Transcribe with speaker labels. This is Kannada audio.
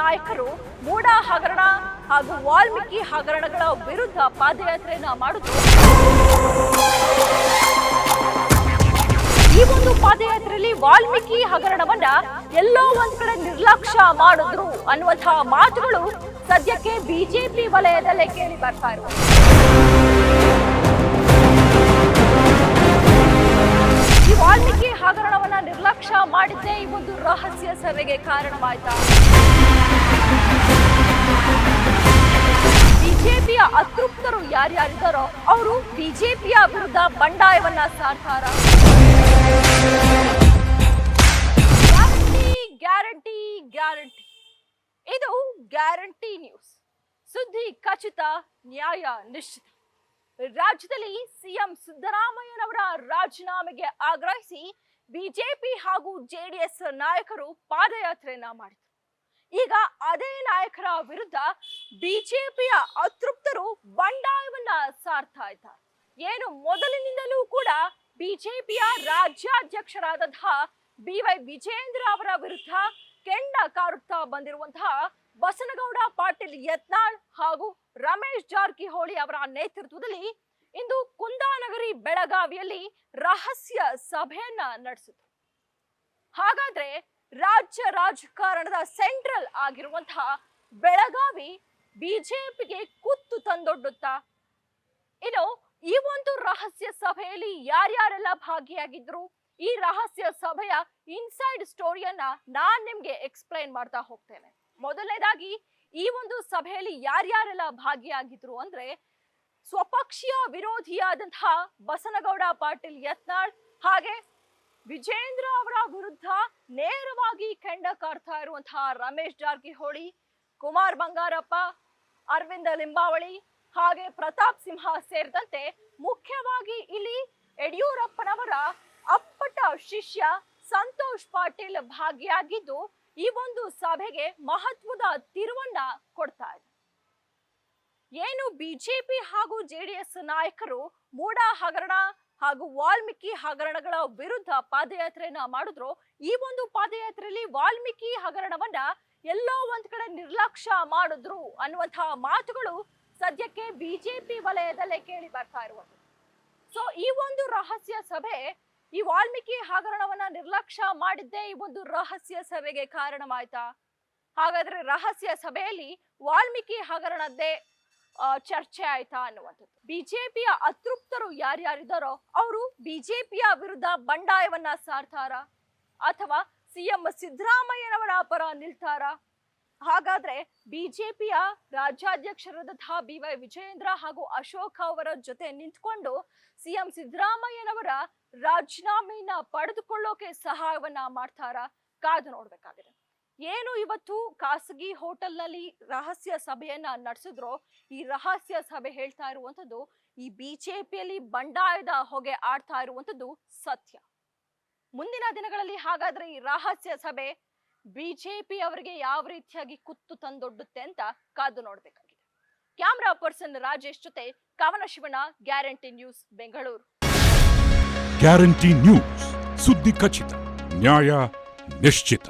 Speaker 1: ನಾಯಕರು ಮೂಡ ಹಗರಣ ಹಾಗೂ ವಾಲ್ಮೀಕಿ ಹಗರಣಗಳ ವಿರುದ್ಧ ಪಾದಯಾತ್ರೆಯನ್ನ ಮಾಡಿದ್ರು. ಈ ಒಂದು ಪಾದಯಾತ್ರೆಯಲ್ಲಿ ವಾಲ್ಮೀಕಿ ಹಗರಣವನ್ನ ಎಲ್ಲೋ ಒಂದ್ ಕಡೆ ನಿರ್ಲಕ್ಷ್ಯ ಮಾಡಿದ್ರು ಅನ್ನುವಂತಹ ಮಾತುಗಳು ಸದ್ಯಕ್ಕೆ ಬಿಜೆಪಿ ವಲಯದಲ್ಲೇ ಕೇಳಿ ಬರ್ತಾ ಇರುವ. ಈ ವಾಲ್ಮೀಕಿ ಹಗರಣವನ್ನ ನಿರ್ಲಕ್ಷ್ಯ ಮಾಡಿದ್ದೇ ಈ ಒಂದು ರಹಸ್ಯ ಸಭೆಗೆ ಕಾರಣವಾಯ್ತಾ? ಬಿಜೆಪಿಯ ಅತೃಪ್ತರು ಯಾರ್ಯಾರಿದ್ದಾರೋ ಅವರು ಬಿಜೆಪಿಯ ವಿರುದ್ಧ ಬಂಡಾಯವನ್ನ ಸಾರ್ತಾರ. ಗ್ಯಾರಂಟಿ ಗ್ಯಾರಂಟಿ ಇದು ಗ್ಯಾರಂಟಿ ನ್ಯೂಸ್. ಸುದ್ದಿ ಖಚಿತ, ನ್ಯಾಯ ನಿಶ್ಚಿತ. ರಾಜ್ಯದಲ್ಲಿ ಸಿಎಂ ಸಿದ್ದರಾಮಯ್ಯನವರ ರಾಜೀನಾಮೆಗೆ ಆಗ್ರಹಿಸಿ ಬಿಜೆಪಿ ಹಾಗೂ ಜೆಡಿಎಸ್ ನಾಯಕರು ಪಾದಯಾತ್ರೆಯನ್ನ ಮಾಡಿದರು. ಈಗ ಅದೇ ನಾಯಕರ ವಿರುದ್ಧ ಬಿಜೆಪಿಯ ಅತೃಪ್ತರು ಬಂಡಾಯವನ್ನ ಸಾರ್ತಾ ಇದ್ದಾರೆ. ಏನು ಮೊದಲಿನಿಂದಲೂ ಕೂಡ ಬಿಜೆಪಿಯ ರಾಜ್ಯಾಧ್ಯಕ್ಷರಾದಂತಹ BY ವಿಜಯೇಂದ್ರ ಅವರ ವಿರುದ್ಧ ಕೆಂಡ ಕಾರುತ್ತಾ ಬಂದಿರುವಂತಹ ಬಸನಗೌಡ ಪಾಟೀಲ್ ಯತ್ನಾಳ್ ಹಾಗೂ ರಮೇಶ್ ಜಾರಕಿಹೊಳಿ ಅವರ ನೇತೃತ್ವದಲ್ಲಿ ಇಂದು ಕುಂದಾನಗರಿ ಬೆಳಗಾವಿಯಲ್ಲಿ ರಹಸ್ಯ ಸಭೆಯನ್ನ ನಡೆಸಿದ್ರು. ಹಾಗಾದ್ರೆ ರಾಜ್ಯ ರಾಜಕಾರಣದ ಸೆಂಟ್ರಲ್ ಆಗಿರುವಂತಹ ಬೆಳಗಾವಿ ಬಿಜೆಪಿಗೆ ಕುತ್ತು ತಂದೊಡ್ಡುತ್ತಾ? ಇನ್ನು ಈ ಒಂದು ರಹಸ್ಯ ಸಭೆಯಲ್ಲಿ ಯಾರ್ಯಾರೆಲ್ಲ ಭಾಗಿಯಾಗಿದ್ರು, ಈ ರಹಸ್ಯ ಸಭೆಯ ಇನ್ಸೈಡ್ ಸ್ಟೋರಿಯನ್ನ ನಾನ್ ನಿಮ್ಗೆ ಎಕ್ಸ್ಪ್ಲೈನ್ ಮಾಡ್ತಾ ಹೋಗ್ತೇನೆ. ಮೊದಲನೇದಾಗಿ ಈ ಒಂದು ಸಭೆಯಲ್ಲಿ ಯಾರ್ಯಾರೆಲ್ಲ ಭಾಗಿಯಾಗಿದ್ರು ಅಂದ್ರೆ, ಸ್ವಪಕ್ಷೀಯ ವಿರೋಧಿಯಾದಂತಹ ಬಸನಗೌಡ ಪಾಟೀಲ್ ಯತ್ನಾಳ್ ಹಾಗೆ ವಿಜೇಂದ್ರ ಅವರ ವಿರುದ್ಧ ನೇರವಾಗಿ ಕೆಂಡ ಕಾರ್ತಾ ಇರುವಂತಹ ರಮೇಶ್ ಜಾರಕಿಹೊಳಿ, ಕುಮಾರ್ ಬಂಗಾರಪ್ಪ, ಅರವಿಂದ ಲಿಂಬಾವಳಿ ಹಾಗೆ ಪ್ರತಾಪ್ ಸಿಂಹ ಸೇರಿದಂತೆ ಮುಖ್ಯವಾಗಿ ಇಲ್ಲಿ ಯಡಿಯೂರಪ್ಪನವರ ಅಪ್ಪಟ ಶಿಷ್ಯ ಸಂತೋಷ್ ಪಾಟೀಲ್ ಭಾಗಿಯಾಗಿದ್ದು ಈ ಒಂದು ಸಭೆಗೆ ಮಹತ್ವದ ತಿರುವನ್ನ ಕೊಡ್ತಾ ಇದೆ. ಏನು ಬಿಜೆಪಿ ಹಾಗೂ ಜೆಡಿಎಸ್ ನಾಯಕರು ಮೂಡ ಹಗರಣ ಹಾಗೂ ವಾಲ್ಮೀಕಿ ಹಗರಣಗಳ ವಿರುದ್ಧ ಪಾದಯಾತ್ರೆಯನ್ನ ಮಾಡಿದ್ರು, ಈ ಒಂದು ಪಾದಯಾತ್ರೆಯಲ್ಲಿ ವಾಲ್ಮೀಕಿ ಹಗರಣವನ್ನ ಎಲ್ಲೋ ಒಂದ್ ಕಡೆ ನಿರ್ಲಕ್ಷ್ಯ ಮಾಡಿದ್ರು ಅನ್ನುವಂತಹ ಮಾತುಗಳು ಸದ್ಯಕ್ಕೆ ಬಿಜೆಪಿ ವಲಯದಲ್ಲೇ ಕೇಳಿ ಬರ್ತಾ ಇರುವುದು. ಸೊ ಈ ಒಂದು ರಹಸ್ಯ ಸಭೆ, ಈ ವಾಲ್ಮೀಕಿ ಹಗರಣವನ್ನ ನಿರ್ಲಕ್ಷ್ಯ ಮಾಡಿದ್ದೇ ಈ ಒಂದು ರಹಸ್ಯ ಸಭೆಗೆ ಕಾರಣವಾಯ್ತಾ? ಹಾಗಾದ್ರೆ ರಹಸ್ಯ ಸಭೆಯಲ್ಲಿ ವಾಲ್ಮೀಕಿ ಹಗರಣದ್ದೇ ಚರ್ಚೆ ಆಯ್ತಾ ಅನ್ನುವಂಥದ್ದು. ಬಿಜೆಪಿಯ ಅತೃಪ್ತರು ಯಾರ್ಯಾರಿದ್ದಾರೋ ಅವರು ಬಿಜೆಪಿಯ ವಿರುದ್ಧ ಬಂಡಾಯವನ್ನ ಸಾರ್ತಾರ ಅಥವಾ ಸಿಎಂ ಸಿದ್ದರಾಮಯ್ಯನವರ ಪರ ನಿಲ್ತಾರ? ಹಾಗಾದ್ರೆ ಬಿಜೆಪಿಯ ರಾಜ್ಯಾಧ್ಯಕ್ಷರಾದಂತಹ BY ವಿಜಯೇಂದ್ರ ಹಾಗೂ ಅಶೋಕ್ ಅವರ ಜೊತೆ ನಿಂತ್ಕೊಂಡು ಸಿಎಂ ಸಿದ್ದರಾಮಯ್ಯನವರ ರಾಜೀನಾಮೆಯನ್ನ ಪಡೆದುಕೊಳ್ಳೋಕೆ ಸಹಾಯವನ್ನ ಮಾಡ್ತಾರ? ಕಾದು ನೋಡ್ಬೇಕಾಗಿದೆ. ಏನು ಇವತ್ತು ಖಾಸಗಿ ಹೋಟೆಲ್ನಲ್ಲಿ ರಹಸ್ಯ ಸಭೆಯನ್ನ ನಡೆಸಿದ್ರೋ, ಈ ರಹಸ್ಯ ಸಭೆ ಹೇಳ್ತಾ ಇರುವಂತದ್ದು ಈ ಬಿಜೆಪಿಯಲ್ಲಿ ಬಂಡಾಯದ ಹೊಗೆ ಆಡ್ತಾ ಇರುವಂತದ್ದು ಸತ್ಯ. ಮುಂದಿನ ದಿನಗಳಲ್ಲಿ ಹಾಗಾದ್ರೆ ಈ ರಹಸ್ಯ ಸಭೆ ಬಿಜೆಪಿ ಅವರಿಗೆ ಯಾವ ರೀತಿಯಾಗಿ ಕುತ್ತು ತಂದೊಡ್ಡುತ್ತೆ ಅಂತ ಕಾದು ನೋಡ್ಬೇಕಾಗಿದೆ. ಕ್ಯಾಮರಾ ಪರ್ಸನ್ ರಾಜೇಶ್ ಜೊತೆ ಕವನ ಶಿವನ, guarantee news, Bengaluru.
Speaker 2: Guarantee news, ಸುದ್ದಿ ಖಚಿತ, ನ್ಯಾಯ ನಿಶ್ಚಿತ.